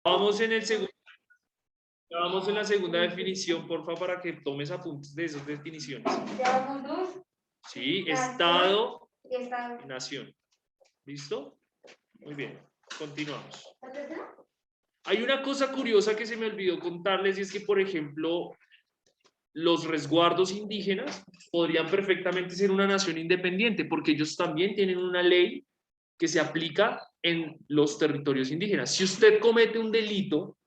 Vamos en el segundo. Vamos en la segunda definición, porfa, para que tomes apuntes de esas definiciones. Llevamos dos. Sí, Estado Y y nación. ¿Listo? Muy bien, continuamos. Hay una cosa curiosa que se me olvidó contarles y es que, por ejemplo, los resguardos indígenas podrían perfectamente ser una nación independiente porque ellos también tienen una ley que se aplica en los territorios indígenas. Si usted comete un delito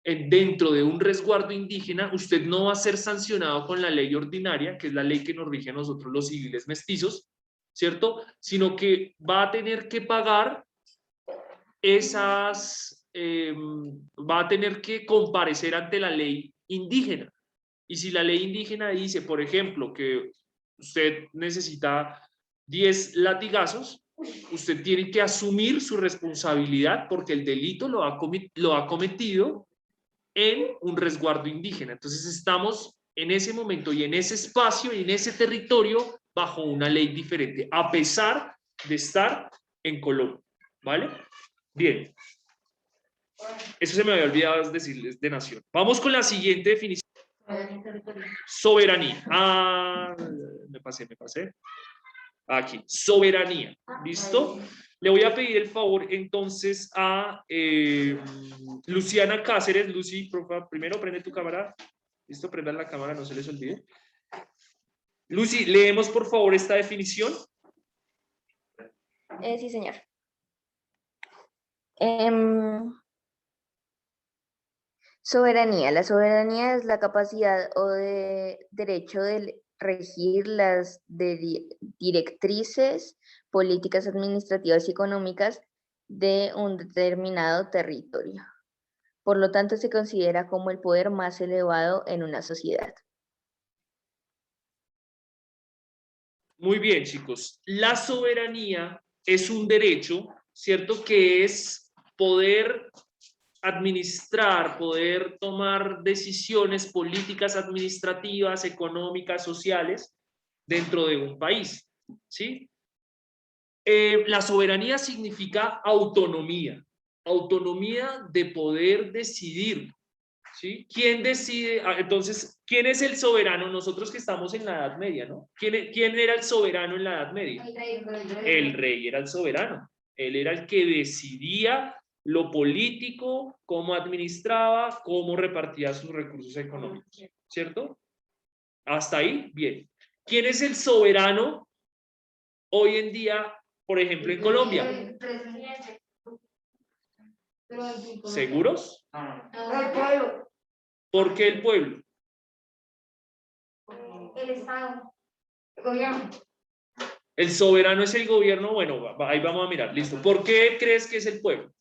dentro de un resguardo indígena, usted no va a ser sancionado con la ley ordinaria, que es la ley que nos rige a nosotros los civiles mestizos, ¿cierto? Sino que va a tener que pagar va a tener que comparecer ante la ley indígena. Y si la ley indígena dice, por ejemplo, que usted necesita 10 latigazos, usted tiene que asumir su responsabilidad porque el delito lo ha cometido en un resguardo indígena. Entonces estamos en ese momento y en ese espacio y en ese territorio bajo una ley diferente, a pesar de estar en Colombia, ¿vale? Bien. Eso se me había olvidado decirles de nación. Vamos con la siguiente definición. Soberanía. Me pasé. Aquí, soberanía. ¿Listo? Le voy a pedir el favor entonces a Luciana Cáceres. Lucy, por favor, primero prende tu cámara. ¿Listo? Prendan la cámara, no se les olvide. Lucy, leemos por favor esta definición. Sí, señor. Soberanía. La soberanía es la capacidad o derecho de regir las directrices políticas, administrativas y económicas de un determinado territorio. Por lo tanto, se considera como el poder más elevado en una sociedad. Muy bien, chicos. La soberanía es un derecho, ¿cierto? Que es poder administrar, poder tomar decisiones políticas, administrativas, económicas, sociales dentro de un país, ¿sí? La soberanía significa autonomía, autonomía de poder decidir, ¿sí? ¿Quién decide? Entonces, ¿quién es el soberano? Nosotros que estamos en la Edad Media, ¿no? ¿Quién era el soberano en la Edad Media? El rey era el soberano. Él era el que decidía lo político, cómo administraba, cómo repartía sus recursos económicos, ¿cierto? Hasta ahí, bien. ¿Quién es el soberano hoy en día, por ejemplo, en Colombia? ¿Seguros? El pueblo. ¿Por qué el pueblo? El Estado. El gobierno. El soberano es el gobierno. Bueno, ahí vamos a mirar. Listo. ¿Por qué crees que es el pueblo?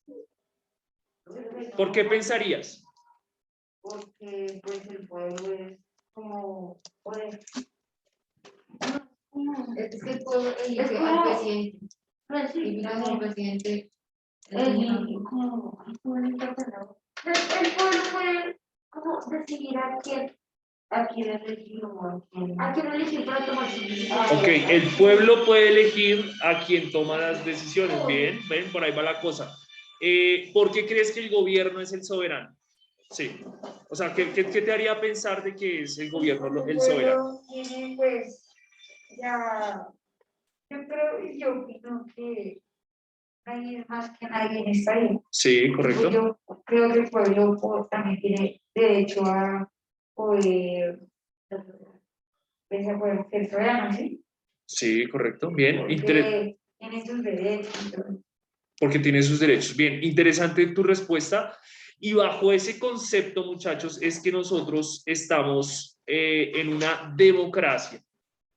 ¿Por qué pensarías? Porque pues el pueblo es como poder. Es que el pueblo elige al presidente. Y como el presidente. El pueblo puede como decidir a quién elegir o a quién elegir para tomar sus decisiones. Ok, el pueblo puede elegir a quien toma las decisiones. Bien, ven, por ahí va la cosa. ¿Por qué crees que el gobierno es el soberano? Sí. O sea, ¿qué te haría pensar de que es el gobierno el soberano? Tiene pues ya, yo opino que nadie es más que nadie en esta vida. Sí, correcto. Yo creo que el pueblo también tiene derecho a poder ser soberano, ¿sí? Sí, correcto. Bien. Porque tiene sus derechos. Porque tiene sus derechos. Bien, interesante tu respuesta. Y bajo ese concepto, muchachos, es que nosotros estamos en una democracia.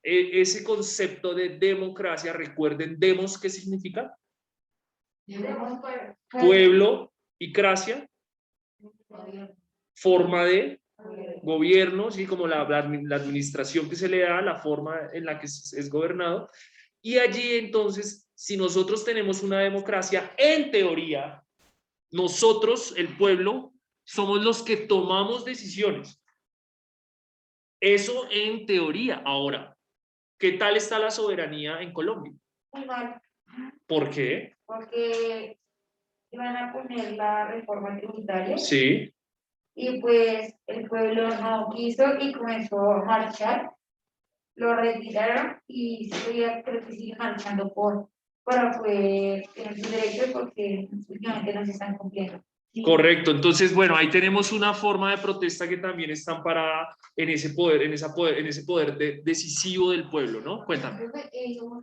Ese concepto de democracia, recuerden, demos, ¿qué significa? Pueblo y cracia, forma de gobierno, ¿sí? Como la administración que se le da, la forma en la que es gobernado. Y allí entonces, si nosotros tenemos una democracia, en teoría, nosotros, el pueblo, somos los que tomamos decisiones. Eso en teoría. Ahora, ¿qué tal está la soberanía en Colombia? Muy mal. ¿Por qué? Porque iban a poner la reforma tributaria Sí, y pues el pueblo no quiso y comenzó a marchar, lo retiraron y todavía creo que sigue marchando para poder tener sus derechos porque últimamente no se están cumpliendo. Sí. correcto. Entonces, bueno, ahí tenemos una forma de protesta que también está amparada en ese poder, en ese poder decisivo del pueblo, ¿no? Cuéntame. Creo que eso,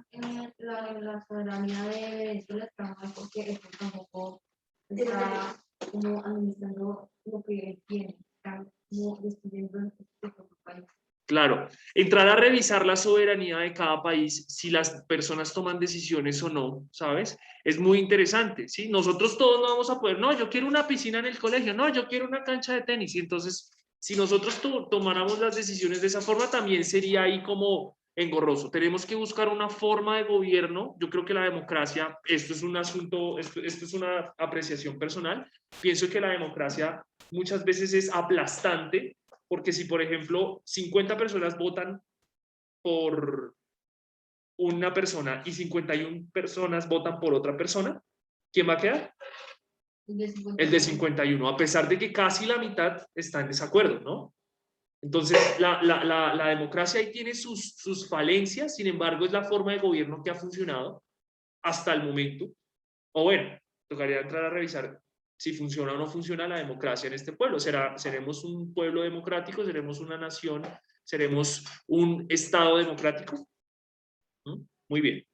la soberanía de Venezuela está mal porque esto tampoco está como administrando lo que tiene, está como destruyendo el propio país. Claro, entrar a revisar la soberanía de cada país, si las personas toman decisiones o no, ¿sabes? Es muy interesante, ¿sí? Nosotros todos no vamos a poder, no, yo quiero una piscina en el colegio, no, yo quiero una cancha de tenis. Y entonces, si nosotros tomáramos las decisiones de esa forma, también sería ahí como engorroso. Tenemos que buscar una forma de gobierno. Yo creo que la democracia, esto es un asunto, esto es una apreciación personal. Pienso que la democracia muchas veces es aplastante porque si, por ejemplo, 50 personas votan por una persona y 51 personas votan por otra persona, ¿quién va a quedar? El de 51, a pesar de que casi la mitad está en desacuerdo, ¿no? Entonces, la democracia ahí tiene sus falencias, sin embargo, es la forma de gobierno que ha funcionado hasta el momento. O bueno, tocaría entrar a revisar si funciona o no funciona la democracia en este pueblo. ¿Seremos un pueblo democrático? ¿Seremos una nación? ¿Seremos un Estado democrático? ¿Mm? Muy bien.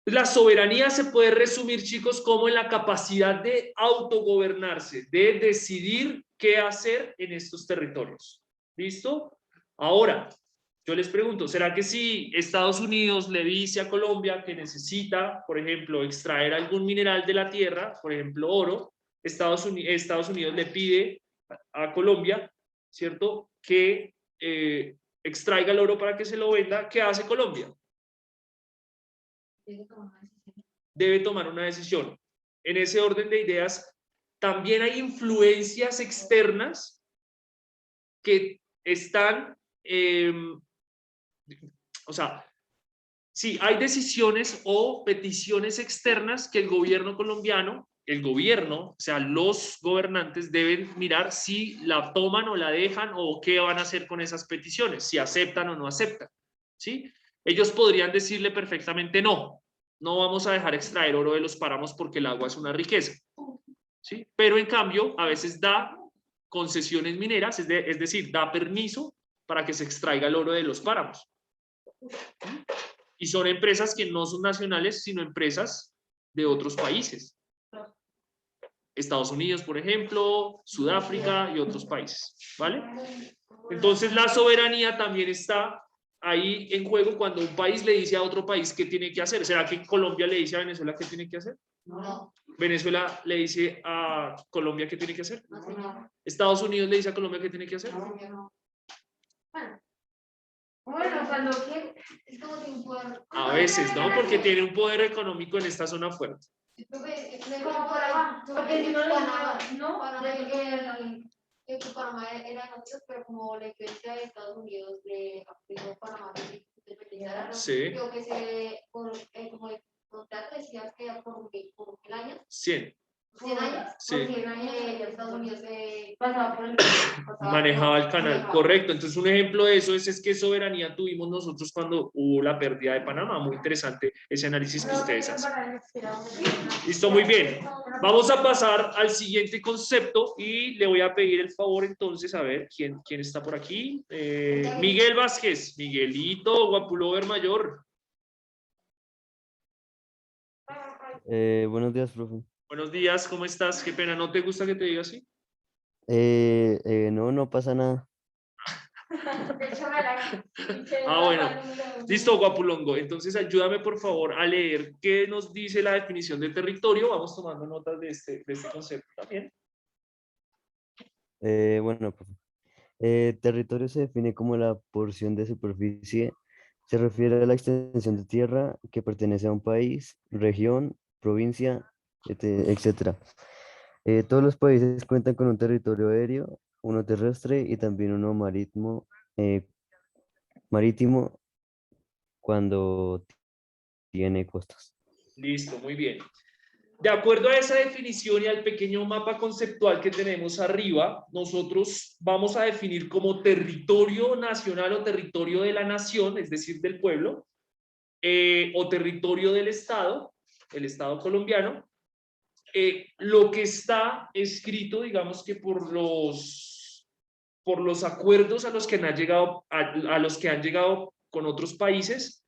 La soberanía se puede resumir, chicos, como en la capacidad de autogobernarse, de decidir qué hacer en estos territorios. ¿Listo? Ahora, yo les pregunto, ¿será que si Estados Unidos le dice a Colombia que necesita, por ejemplo, extraer algún mineral de la tierra, por ejemplo, oro, Estados Unidos le pide a Colombia, ¿cierto?, que extraiga el oro para que se lo venda? ¿Qué hace Colombia? Debe tomar una decisión. En ese orden de ideas, también hay influencias externas que están, o sea, sí, hay decisiones o peticiones externas que el gobierno colombiano, o sea, los gobernantes deben mirar si la toman o la dejan o qué van a hacer con esas peticiones, si aceptan o no aceptan, ¿sí? Ellos podrían decirle perfectamente no vamos a dejar extraer oro de los páramos porque el agua es una riqueza, ¿sí? Pero en cambio, a veces da concesiones mineras, es decir, da permiso para que se extraiga el oro de los páramos. Y son empresas que no son nacionales, sino empresas de otros países. Estados Unidos, por ejemplo, Sudáfrica y otros países, ¿vale? Entonces la soberanía también está ahí en juego cuando un país le dice a otro país qué tiene que hacer. ¿Será que Colombia le dice a Venezuela qué tiene que hacer? No. ¿Venezuela le dice a Colombia qué tiene que hacer? No. ¿Estados Unidos le dice a Colombia qué tiene que hacer? No. Bueno, cuando que Es como si un poder. A veces, ¿no? Porque tiene un poder económico en esta zona fuerte. Como por abajo, porque si no le no, que Panamá era nosotros, pero como la influencia de Estados Unidos le aplicó Panamá que se independizara, Sí. creo que se, como el contrato decía que por 1.000 años, 100. 100 años, Sí. por 100 años Estados Unidos pasaba por el Manejaba el canal, correcto. Entonces un ejemplo de eso es qué soberanía tuvimos nosotros cuando hubo la pérdida de Panamá. Muy interesante ese análisis que ustedes hacen. Listo, muy bien. Vamos a pasar al siguiente concepto y le voy a pedir el favor entonces a ver quién está por aquí. Miguel Vázquez, Miguelito, Guapulover Mayor. Buenos días, profe. Buenos días, ¿cómo estás? Qué pena, ¿no te gusta que te diga así? No, no pasa nada. Bueno. Listo, Guapulongo. Entonces, ayúdame por favor a leer qué nos dice la definición de territorio. Vamos tomando notas de este concepto también. Bueno, profe. Territorio se define como la porción de superficie. Se refiere a la extensión de tierra que pertenece a un país, región, provincia, etcétera. Todos los países cuentan con un territorio aéreo, uno terrestre y también uno marítimo cuando tiene costas. Listo, muy bien. De acuerdo a esa definición y al pequeño mapa conceptual que tenemos arriba, nosotros vamos a definir como territorio nacional o territorio de la nación, es decir, del pueblo, o territorio del Estado, el Estado colombiano, lo que está escrito, digamos que por los acuerdos a los que han llegado, a los que han llegado con otros países,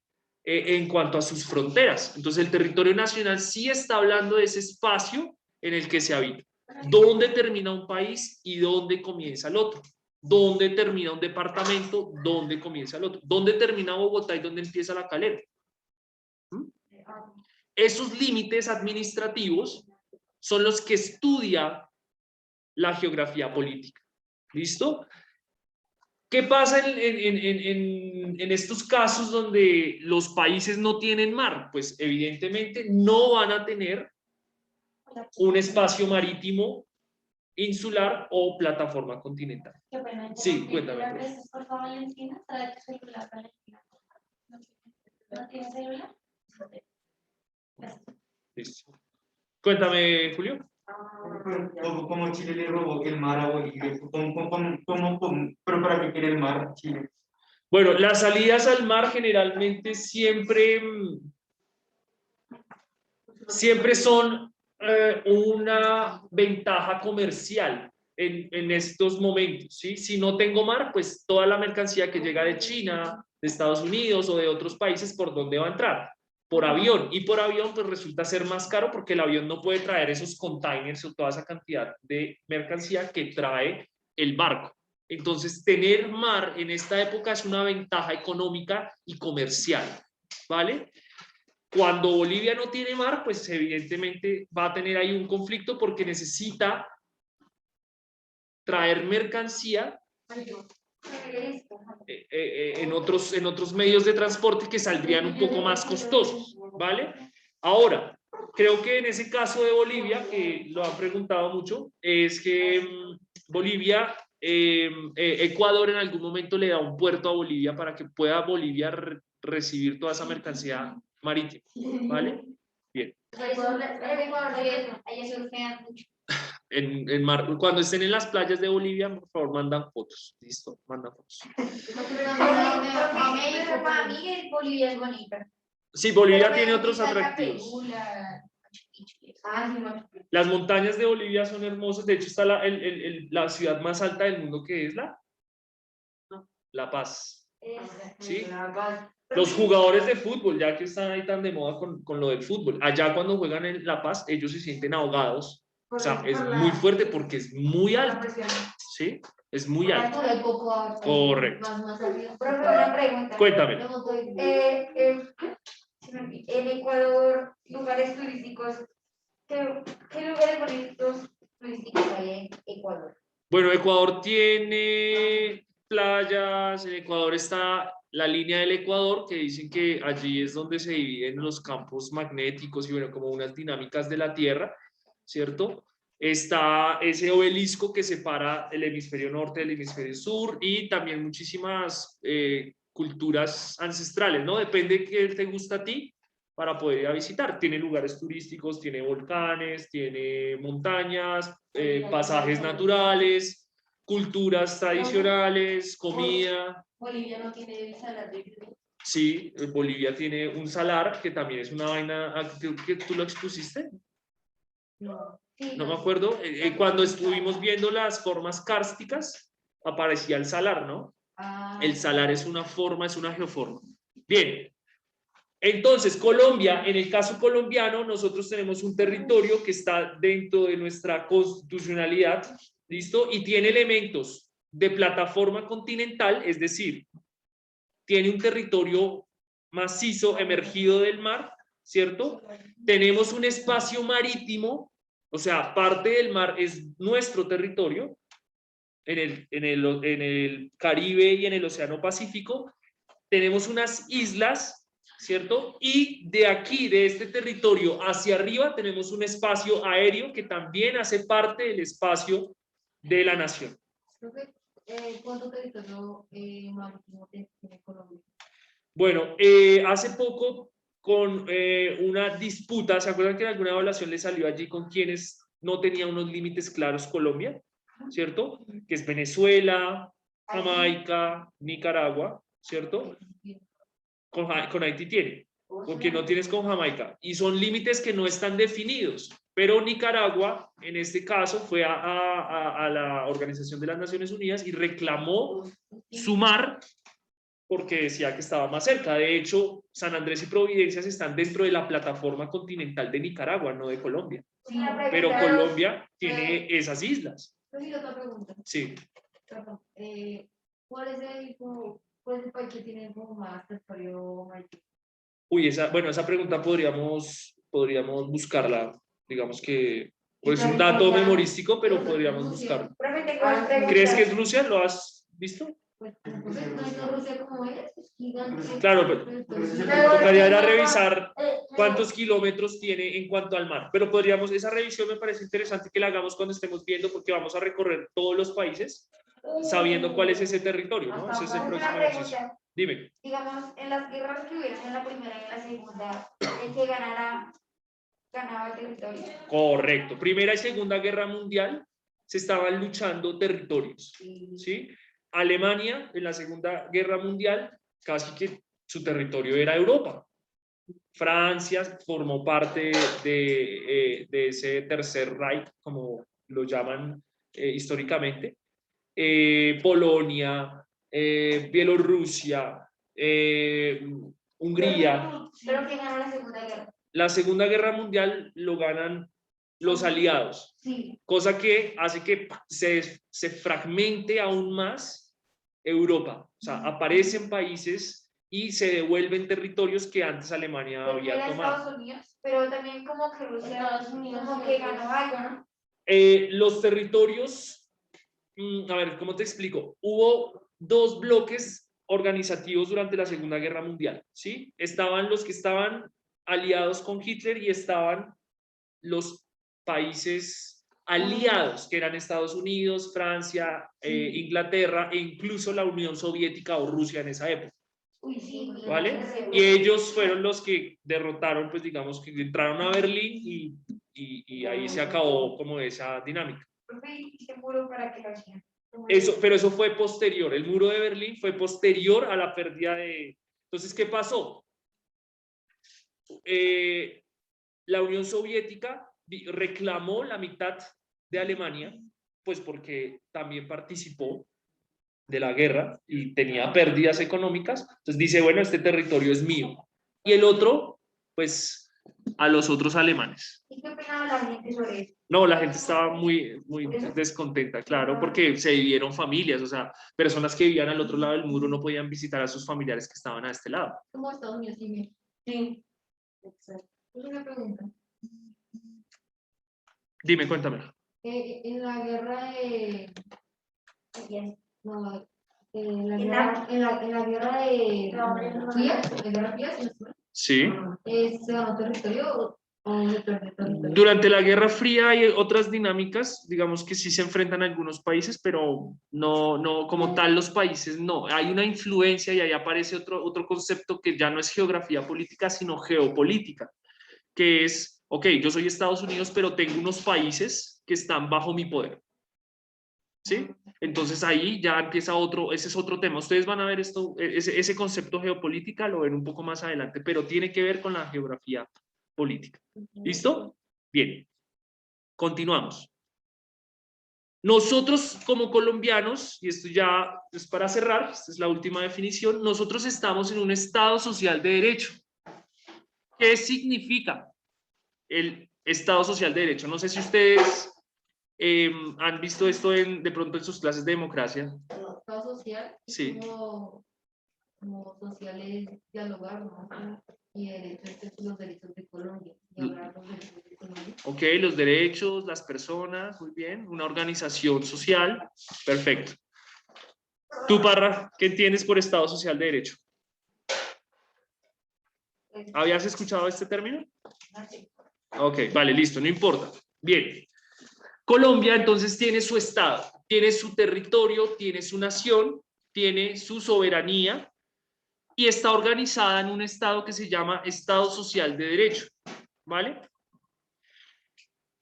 en cuanto a sus fronteras. Entonces el territorio nacional sí está hablando de ese espacio en el que se habita. ¿Dónde termina un país y dónde comienza el otro? ¿Dónde termina un departamento? ¿Dónde comienza el otro? ¿Dónde termina Bogotá y dónde empieza La Calera? Esos límites administrativos son los que estudia la geografía política. ¿Listo? ¿Qué pasa en estos casos donde los países no tienen mar? Pues evidentemente no van a tener un espacio marítimo insular o plataforma continental. Sí, cuéntame. Por favor, Valentina, trae tu celular, Valentina. ¿No tienes celular? Listo. Cuéntame, Julio. ¿Cómo Chile le robó el mar a Bolivia? ¿Pero para qué quiere el mar Chile? Bueno, las salidas al mar generalmente siempre son una ventaja comercial en estos momentos, ¿sí? Si no tengo mar, pues toda la mercancía que llega de China, de Estados Unidos o de otros países, ¿por dónde va a entrar? Por avión. Y por avión, pues resulta ser más caro porque el avión no puede traer esos containers o toda esa cantidad de mercancía que trae el barco. Entonces, tener mar en esta época es una ventaja económica y comercial, ¿vale? Cuando Bolivia no tiene mar, pues evidentemente va a tener ahí un conflicto porque necesita traer mercancía en otros medios de transporte que saldrían un poco más costosos, ¿vale? Ahora, creo que en ese caso de Bolivia, que lo han preguntado mucho, es que Bolivia, Ecuador en algún momento le da un puerto a Bolivia para que pueda Bolivia recibir toda esa mercancía marítima, ¿vale? Bien. Cuando estén en las playas de Bolivia, por favor, mandan fotos. ¿Listo? Mandan fotos. Para mí Bolivia es bonita. Sí, Bolivia tiene otros atractivos. Las montañas de Bolivia son hermosas. De hecho, está la ciudad más alta del mundo, que es La Paz. ¿Sí? Los jugadores de fútbol, ya que están ahí tan de moda con lo del fútbol, allá cuando juegan en La Paz, ellos se sienten ahogados. O sea, es muy fuerte porque es muy alto. ¿Sí? Es muy alto. Correcto. Una pregunta. Cuéntame. En Ecuador, lugares turísticos, ¿qué lugares bonitos turísticos hay en Ecuador? Bueno, Ecuador tiene playas, en Ecuador está la línea del Ecuador, que dicen que allí es donde se dividen los campos magnéticos y bueno, como unas dinámicas de la Tierra, ¿cierto? Está ese obelisco que separa el hemisferio norte del hemisferio sur y también muchísimas culturas ancestrales, ¿no? Depende de qué te gusta a ti para poder ir a visitar. Tiene lugares turísticos, tiene volcanes, tiene montañas, pasajes naturales, culturas tradicionales, comida. Bolivia no tiene salar de Uyuni. Sí, Bolivia tiene un salar que también es una vaina, que tú lo expusiste. No. No me acuerdo, cuando estuvimos viendo las formas kársticas, aparecía el salar, ¿no? El salar es una forma, es una geoforma. Bien, entonces Colombia, en el caso colombiano, nosotros tenemos un territorio que está dentro de nuestra constitucionalidad, ¿listo? Y tiene elementos de plataforma continental, es decir, tiene un territorio macizo emergido del mar, ¿cierto? Tenemos un espacio marítimo, o sea, parte del mar es nuestro territorio, en el Caribe y en el Océano Pacífico. Tenemos unas islas, ¿cierto? Y de aquí, de este territorio hacia arriba, tenemos un espacio aéreo que también hace parte del espacio de la nación. ¿Cuánto territorio marítimo tiene Colombia? Bueno, hace poco con una disputa. ¿Se acuerdan que en alguna evaluación le salió allí con quienes no tenía unos límites claros Colombia? ¿Cierto? Que es Venezuela, Jamaica, Nicaragua, ¿cierto? Con Haití tiene, con quien no tienes con Jamaica. Y son límites que no están definidos. Pero Nicaragua, en este caso, fue a la Organización de las Naciones Unidas y reclamó su mar porque decía que estaba más cerca. De hecho, San Andrés y Providencias están dentro de la plataforma continental de Nicaragua, no de Colombia. Pero Colombia tiene esas islas. Entonces, otra pregunta. Sí. Perdón, ¿cuál es el país que tiene como más territorio marítimo? Uy, esa pregunta podríamos buscarla. Digamos que pues, es un dato memorístico, pero podríamos buscarlo. ¿Crees que es Rusia? ¿Lo has visto? Pues, no es Rusia como es gigante. Claro, pero Entonces, tocaría era revisar cuántos kilómetros tiene en cuanto al mar. Pero podríamos, esa revisión me parece interesante que la hagamos cuando estemos viendo, porque vamos a recorrer todos los países sabiendo cuál es ese territorio, ¿no? Ese es el próximo ejercicio. Dime. Digamos, en las guerras que hubieron en la primera y en la segunda, el que ganaba el territorio. Correcto. Primera y Segunda Guerra Mundial se estaban luchando territorios, ¿sí? Alemania en la Segunda Guerra Mundial casi que su territorio era Europa. Francia formó parte de ese Tercer Reich, como lo llaman históricamente. Polonia, Bielorrusia, Hungría. Pero ¿quién ganó la Segunda Guerra? La Segunda Guerra Mundial lo ganan los aliados, Sí. cosa que hace que se fragmente aún más Europa. O sea, aparecen países y se devuelven territorios que antes Alemania había Era tomado. Estados Unidos, pero también como que Rusia, Estados Unidos, como que ganó algo, ¿no? Los territorios, a ver, ¿cómo te explico? Hubo dos bloques organizativos durante la Segunda Guerra Mundial, ¿sí? Estaban los que estaban aliados con Hitler y estaban los países aliados, que eran Estados Unidos, Francia, Inglaterra e incluso la Unión Soviética o Rusia en esa época. Uy, sí. ¿Vale? Y ellos fueron los que derrotaron, pues digamos que entraron a Berlín y ahí se acabó como esa dinámica. Profe, muro para que lo hacían. Pero eso fue posterior, el muro de Berlín fue posterior a la pérdida de... Entonces, ¿qué pasó? La Unión Soviética reclamó la mitad de Alemania, pues porque también participó de la guerra y tenía pérdidas económicas, entonces dice, bueno, este territorio es mío. Y el otro, pues, a los otros alemanes. ¿Y qué opinaba la gente sobre eso? No, la gente estaba muy descontenta, claro, porque se dividieron familias, o sea, personas que vivían al otro lado del muro no podían visitar a sus familiares que estaban a este lado. como Estados Unidos también. Sí. Exacto. Es una pregunta. Dime, cuéntame. En la guerra de... No, en la guerra de Fría, si no estoy mal, Sí. ¿se ganó territorio o se perdió territorio? Durante la Guerra Fría hay otras dinámicas, digamos que sí se enfrentan algunos países, pero no como tal los países no. Hay una influencia y ahí aparece otro concepto que ya no es geografía política, sino geopolítica, que es, ok, yo soy Estados Unidos, pero tengo unos países que están bajo mi poder. ¿Sí? Entonces ahí ya empieza ese es otro tema. Ustedes van a ver esto, ese concepto geopolítica lo ven un poco más adelante, pero tiene que ver con la geografía política. ¿Listo? Bien. Continuamos. Nosotros como colombianos, y esto ya es para cerrar, esta es la última definición, nosotros estamos en un Estado social de derecho. ¿Qué significa el Estado social de derecho? No sé si ustedes han visto esto de pronto en sus clases de democracia. Estado social, Sí. como social es dialogar, ¿no? Y derechos, los derechos de Colombia. Y hablar de los derechos de Colombia. Ok, los derechos, las personas, muy bien. Una organización social, perfecto. Tú, Parra, ¿qué entiendes por Estado social de derecho? ¿Habías escuchado este término? Ok, vale, listo, no importa. Bien. Colombia entonces tiene su Estado, tiene su territorio, tiene su nación, tiene su soberanía y está organizada en un estado que se llama Estado Social de Derecho, ¿vale?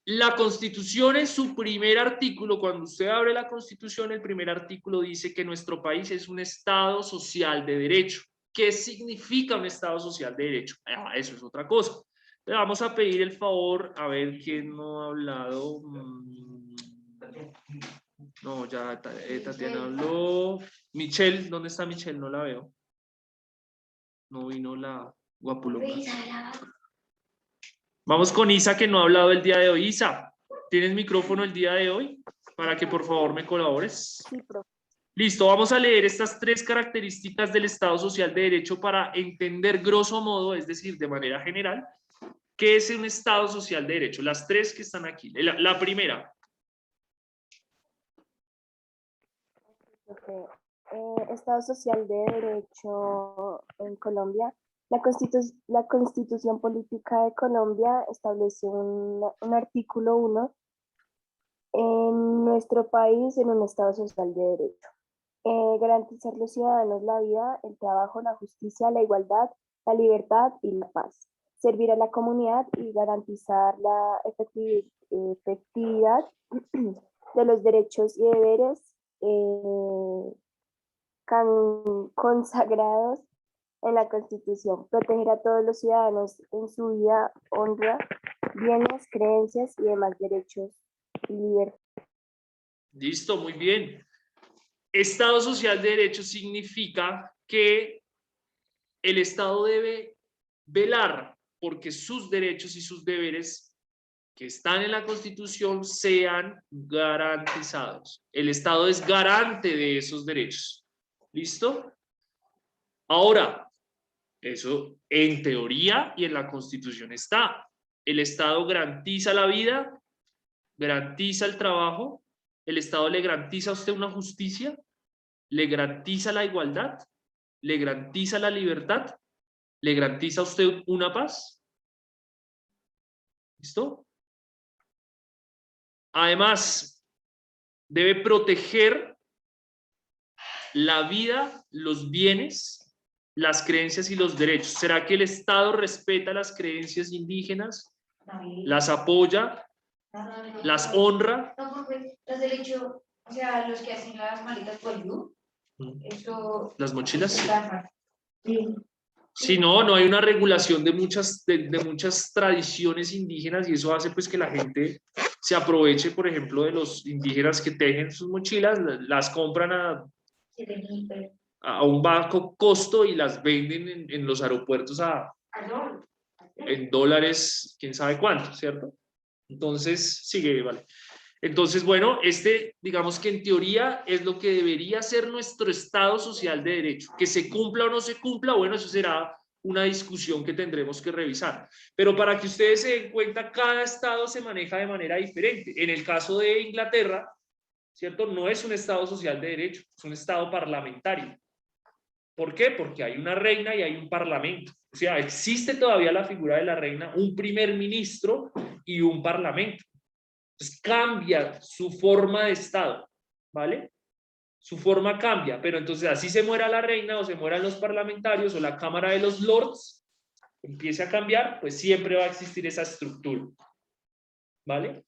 La Constitución en su primer artículo, cuando usted abre la Constitución, el primer artículo dice que nuestro país es un Estado social de derecho. ¿Qué significa un Estado social de derecho? Eso es otra cosa. Le vamos a pedir el favor, a ver quién no ha hablado. No, ya Tatiana habló. Michelle, ¿dónde está Michelle? No la veo. No vino la guapulonga. Vamos con Isa, que no ha hablado el día de hoy. Isa, ¿tienes micrófono el día de hoy? Para que por favor me colabores. Sí, profe. Listo, vamos a leer estas 3 características del Estado Social de Derecho para entender grosso modo, es decir, de manera general, qué es un Estado Social de Derecho. Las 3 que están aquí. La primera. Estado social de derecho en Colombia. La Constitución Política de Colombia establece un artículo 1 en nuestro país en un Estado social de derecho. Garantizar a los ciudadanos la vida, el trabajo, la justicia, la igualdad, la libertad y la paz. Servir a la comunidad y garantizar la efectividad de los derechos y deberes consagrados en la Constitución, proteger a todos los ciudadanos en su vida, honra, bienes, creencias y demás derechos y libertades. Listo, muy bien. Estado Social de Derecho significa que el Estado debe velar porque sus derechos y sus deberes que están en la Constitución sean garantizados. El Estado es garante de esos derechos. ¿Listo? Ahora, eso en teoría y en la Constitución está. El Estado garantiza la vida, garantiza el trabajo, el Estado le garantiza a usted una justicia, le garantiza la igualdad, le garantiza la libertad, le garantiza a usted una paz. ¿Listo? Además, debe proteger la vida, los bienes, las creencias y los derechos. ¿Será que el Estado respeta las creencias indígenas? ¿Las apoya? ¿Las honra? No, porque los derechos, o sea, los que hacen las maletas por you, eso. ¿Las mochilas? Sí. Sí, no hay una regulación de muchas tradiciones indígenas y eso hace pues que la gente se aproveche, por ejemplo, de los indígenas que tejen sus mochilas, las compran a un bajo costo y las venden en los aeropuertos en dólares, quién sabe cuánto, ¿cierto? Entonces, sigue, vale. Entonces, bueno, digamos que en teoría es lo que debería ser nuestro Estado Social de Derecho. Que se cumpla o no se cumpla, bueno, eso será una discusión que tendremos que revisar. Pero para que ustedes se den cuenta, cada Estado se maneja de manera diferente. En el caso de Inglaterra, ¿cierto? No es un Estado Social de Derecho, es un Estado parlamentario. ¿Por qué? Porque hay una reina y hay un parlamento. O sea, existe todavía la figura de la reina, un primer ministro y un parlamento. Entonces cambia su forma de Estado, ¿vale? Su forma cambia, pero entonces así se muera la reina o se mueran los parlamentarios o la Cámara de los Lords, empiece a cambiar, pues siempre va a existir esa estructura, ¿vale?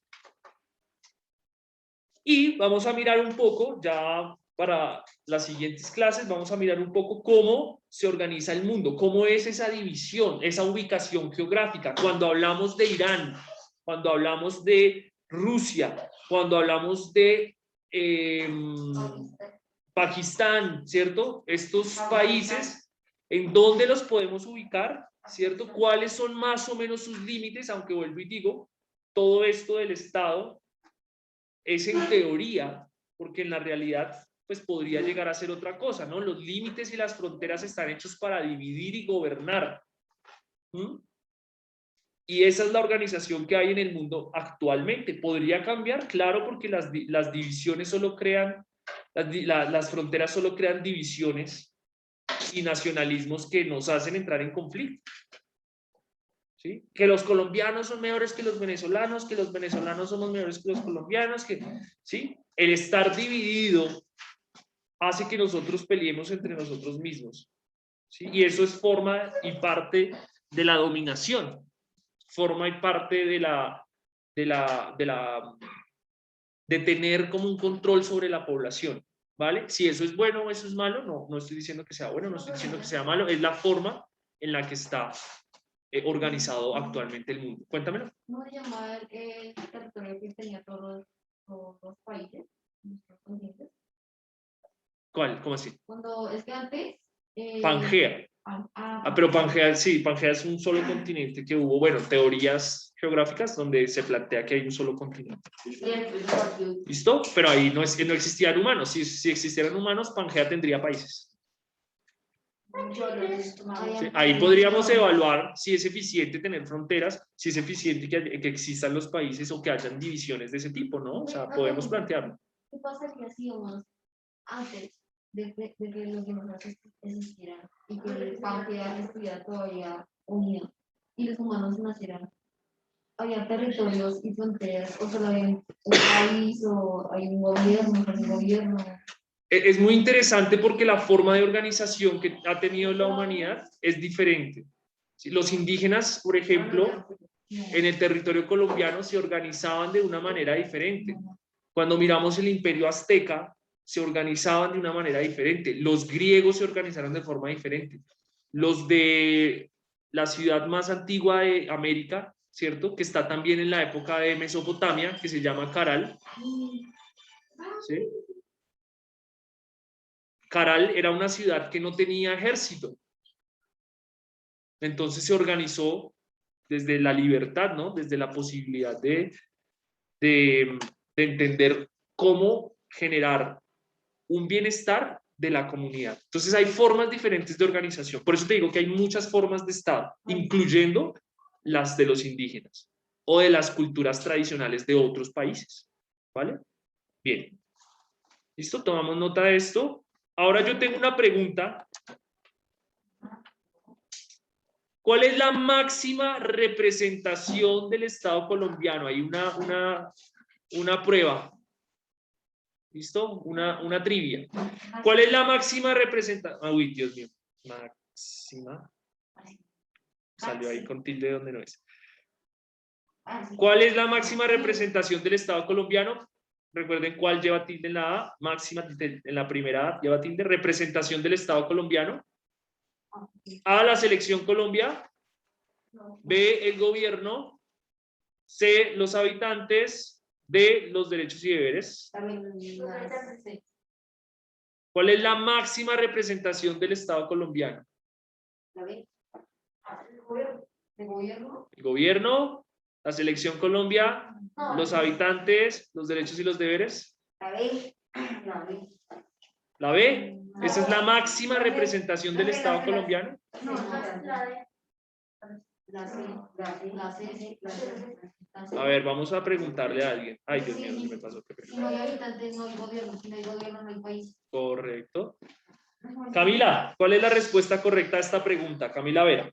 Y vamos a mirar un poco, ya para las siguientes clases, vamos a mirar un poco cómo se organiza el mundo, cómo es esa división, esa ubicación geográfica. Cuando hablamos de Irán, cuando hablamos de Rusia, cuando hablamos de Pakistán, ¿cierto? Estos países, ¿en dónde los podemos ubicar? ¿Cierto? ¿Cuáles son más o menos sus límites? Aunque vuelvo y digo, todo esto del Estado es en teoría, porque en la realidad pues podría llegar a ser otra cosa, ¿no? Los límites y las fronteras están hechos para dividir y gobernar. Y esa es la organización que hay en el mundo actualmente. ¿Podría cambiar? Claro, porque las divisiones solo crean, las fronteras solo crean divisiones y nacionalismos que nos hacen entrar en conflicto. ¿Sí? Que los colombianos son mejores que los venezolanos somos mejores que los colombianos, ¿sí? El estar dividido hace que nosotros peleemos entre nosotros mismos, ¿sí? Y eso es forma y parte de la dominación, forma y parte de tener como un control sobre la población, ¿vale? Si eso es bueno o eso es malo, no estoy diciendo que sea bueno, no estoy diciendo que sea malo, es la forma en la que está organizado actualmente el mundo. Cuéntamelo. ¿Cómo se llamaba el territorio que tenía todos los países? Nuestros continentes? ¿Cuál? ¿Cómo así? Cuando es que antes. Pangea. Pero Pangea, sí, Pangea es un solo continente que hubo, bueno, teorías geográficas donde se plantea que hay un solo continente. ¿Listo? Pero ahí no existían humanos. Si existieran humanos, Pangea tendría países. Sí, ahí podríamos evaluar si es eficiente tener fronteras, si es eficiente que existan los países o que hayan divisiones de ese tipo, ¿no? O sea, podemos plantearlo. ¿Qué pasaría si antes de que los dinosaurios existieran y que el Pangea estuviera todavía unido y los humanos nacieran? ¿Había territorios y fronteras o solo había un país o hay un gobierno? Es muy interesante porque la forma de organización que ha tenido la humanidad es diferente. ¿Sí? Los indígenas, por ejemplo, en el territorio colombiano se organizaban de una manera diferente. Cuando miramos el imperio azteca, se organizaban de una manera diferente. Los griegos se organizaron de forma diferente. Los de la ciudad más antigua de América, ¿cierto? Que está también en la época de Mesopotamia, que se llama Caral. ¿Sí? Caral era una ciudad que no tenía ejército. Entonces se organizó desde la libertad, ¿no? Desde la posibilidad de entender cómo generar un bienestar de la comunidad. Entonces hay formas diferentes de organización. Por eso te digo que hay muchas formas de Estado, incluyendo las de los indígenas o de las culturas tradicionales de otros países. ¿Vale? Bien. ¿Listo? Tomamos nota de esto. Ahora yo tengo una pregunta. ¿Cuál es la máxima representación del Estado colombiano? Hay una prueba. ¿Listo? Una trivia. ¿Cuál es la máxima representación? Uy, Dios mío. Máxima. Salió ahí con tilde donde no es. ¿Cuál es la máxima representación del Estado colombiano? Recuerden cuál lleva tilde en la A. Máxima en la primera A lleva tilde. Representación del Estado colombiano. A, la selección Colombia. B, el gobierno. C, los habitantes. D, los derechos y deberes. ¿Cuál es la máxima representación del Estado colombiano? ¿El gobierno? El gobierno, la selección Colombia, los habitantes, los derechos y los deberes. ¿La B? ¿Esa es la máxima representación del Estado colombiano? A ver, vamos a preguntarle a alguien. Ay, Dios mío, se me pasó. Si no hay habitantes, no hay gobierno. Si no hay gobierno, no hay país. Correcto. Camila, ¿cuál es la respuesta correcta a esta pregunta? Camila Vera.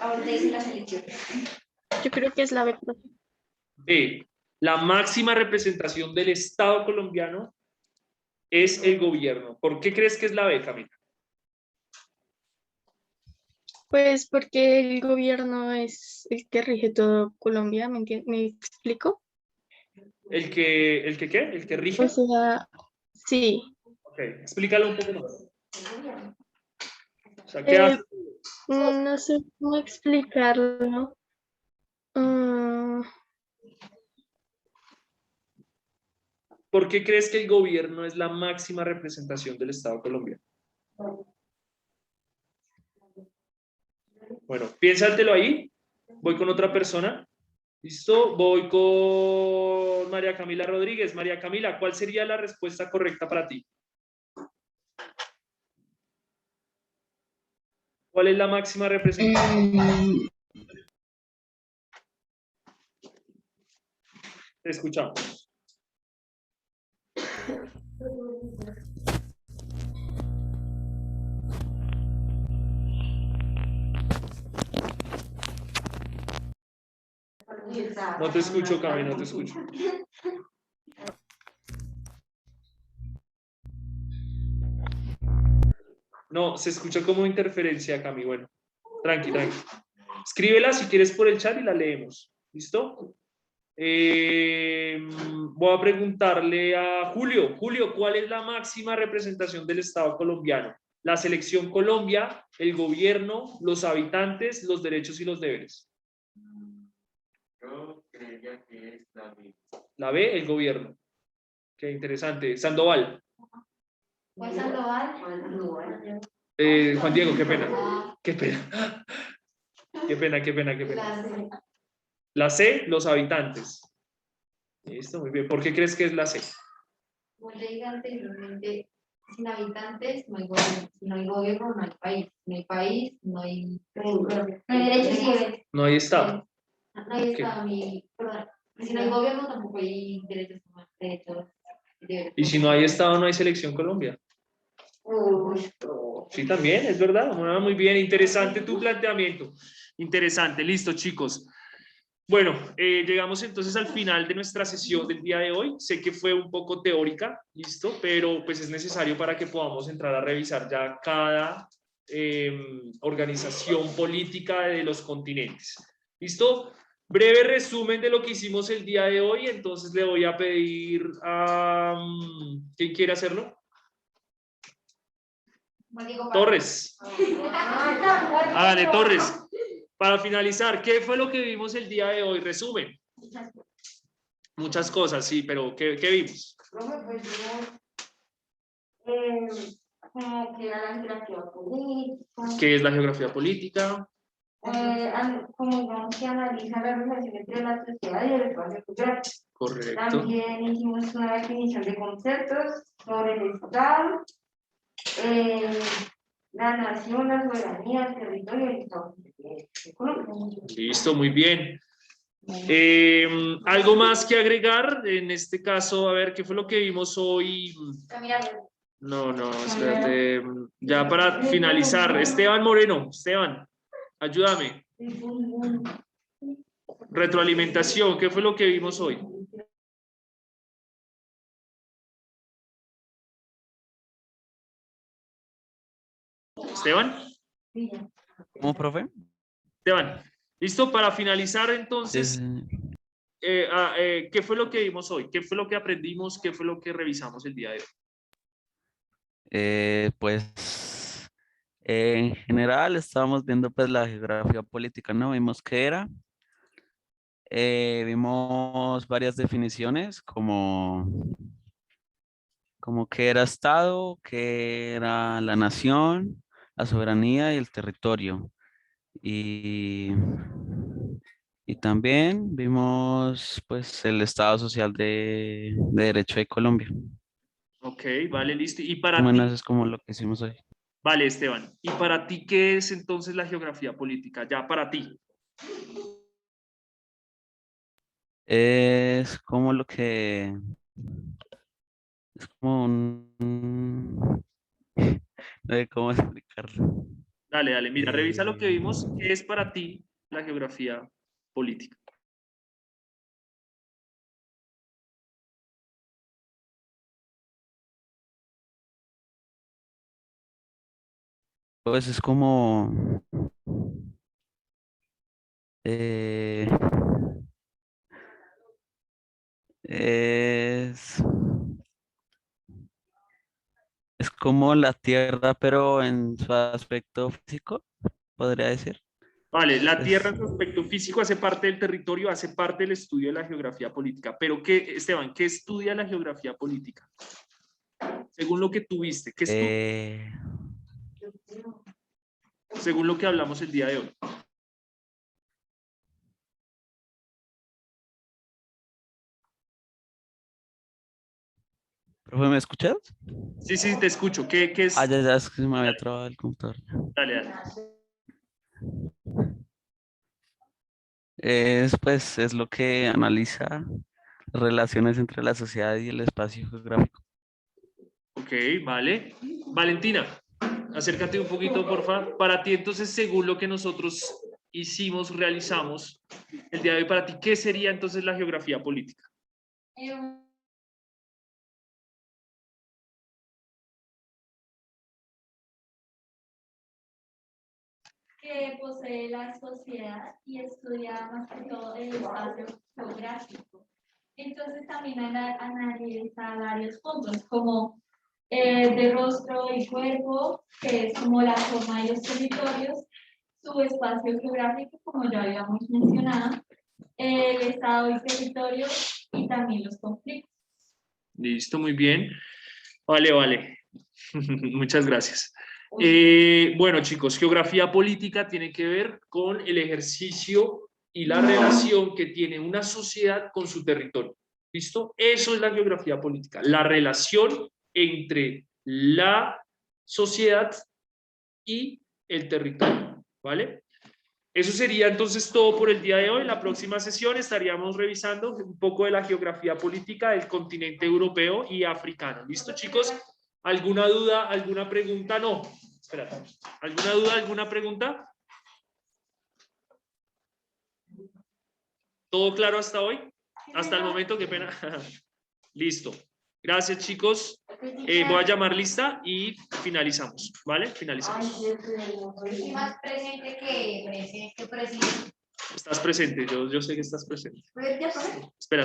Ahorita dice la selección. Yo creo que es la B. B. La máxima representación del Estado colombiano es el gobierno. ¿Por qué crees que es la B, Camila? Pues porque el gobierno es el que rige todo Colombia, ¿me explico? ¿El que qué? ¿El que rige? O sea, sí. Ok, explícalo un poco más. O sea, ¿qué hace? No sé cómo explicarlo. ¿Por qué crees que el gobierno es la máxima representación del Estado colombiano? Bueno, piénsatelo ahí. Voy con otra persona. ¿Listo? Voy con María Camila Rodríguez. María Camila, ¿cuál sería la respuesta correcta para ti? ¿Cuál es la máxima representación? Te escuchamos. No te escucho, Cami, no te escucho. No, se escucha como interferencia, Cami. Bueno, tranqui, tranqui. Escríbela si quieres por el chat y la leemos. ¿Listo? Voy a preguntarle a Julio. Julio, ¿cuál es la máxima representación del Estado colombiano? La selección Colombia, el gobierno, los habitantes, los derechos y los deberes. Yo creería que es la B. La B, el gobierno. Qué interesante. Sandoval. Juan Sandoval. Juan Diego, qué pena. Qué pena. Qué pena, qué pena, qué pena. La C. La C, los habitantes. Listo, muy bien. ¿Por qué crees que es la C? Como le dije anteriormente, sin habitantes no hay gobierno, si no hay gobierno no hay país, si no hay país no hay No hay derechos y deberes. No hay Estado. no hay Ok. estado ni, perdón, si no hay gobierno tampoco hay derechos humanos, derechos y deberes. Y si no hay Estado, no hay selección Colombia. Sí, también, es verdad. Ah, muy bien, interesante tu planteamiento. Interesante, listo, chicos. Bueno, llegamos entonces al final de nuestra sesión del día de hoy. Sé que fue un poco teórica, listo, pero pues es necesario para que podamos entrar a revisar ya cada organización política de los continentes. ¿Listo? Breve resumen de lo que hicimos el día de hoy. Entonces le voy a pedir a... ¿quién quiere hacerlo? Torres. Hágale, Torres. Para finalizar, ¿qué fue lo que vimos el día de hoy? Resumen. Muchas cosas, sí, pero ¿qué vimos? Profe, pues como que era la geografía política, ¿Qué es la geografía política? como digamos que analiza la relación entre la sociedad y el espacio cultural. Correcto. También hicimos una definición de conceptos sobre el Estado, eh, la nación, la soberanía, el territorio y el Estado de Colombia. Listo, muy bien. ¿Algo más que agregar? En este caso, a ver, ¿qué fue lo que vimos hoy? No, espérate. Ya para finalizar, Esteban Moreno, Esteban, ayúdame. Retroalimentación, ¿qué fue lo que vimos hoy? Esteban. ¿Cómo, profe? Esteban, listo para finalizar Sí, entonces. sí. ¿Qué fue lo que vimos hoy? ¿Qué fue lo que aprendimos? ¿Qué fue lo que revisamos el día de hoy? Pues en general estábamos viendo pues la geografía política, ¿no? Vimos qué era, vimos varias definiciones como qué era Estado, qué era la nación, la soberanía y el territorio. Y, y también vimos pues el Estado Social de Derecho de Colombia. Ok, vale, listo. Y Más o para ti, menos es como lo que hicimos hoy. vale, Esteban. ¿Y para ti qué es entonces la geografía política? Ya para ti. Es como lo que es como no sé cómo explicarlo. Dale, dale. Mira, revisa lo que Eh, vimos. ¿Qué es para ti la geografía política? pues es como eh, es es como la Tierra, pero en su aspecto físico, podría decir. Vale, la Tierra Es, en su aspecto físico hace parte del territorio, hace parte del estudio de la geografía política. Pero ¿qué, Esteban, qué estudia la geografía política? Según lo que tuviste, ¿qué estudia? eh, Según lo que hablamos el día de hoy. ¿Profe, me escuchas? Sí, sí, te escucho. ¿Qué Ah, es? ya, es que se me había Dale, trabado el computador. dale, dale. Es lo que analiza las relaciones entre la sociedad y el espacio geográfico. Ok, vale. Valentina, acércate un poquito, por favor. Para ti, entonces, según lo que nosotros hicimos, realizamos el día de hoy, para ti, ¿qué sería entonces la geografía política? que posee la sociedad y estudia más que todo el espacio geográfico. Entonces también analiza varios puntos como de rostro y cuerpo, que es como la forma de los territorios, su espacio geográfico, como ya habíamos mencionado, el estado y territorio y también los conflictos. Listo, muy bien. Vale. Muchas gracias. Bueno, chicos, geografía política tiene que ver con el ejercicio y la relación que tiene una sociedad con su territorio. ¿Listo? Eso es la geografía política, la relación entre la sociedad y el territorio, ¿vale? Eso sería entonces todo por el día de hoy. En la próxima sesión estaríamos revisando un poco de la geografía política del continente europeo y africano. ¿Listo, chicos? ¿Alguna duda, alguna pregunta? No. Espera. ¿Alguna duda, alguna pregunta? ¿Todo claro hasta hoy? Hasta el momento, qué pena. Listo. Gracias, chicos. Voy a llamar lista y finalizamos, ¿vale? Finalizamos. Estoy más presente que presidente. Estás presente, yo sé que estás presente. Pues ya, pues. Espera.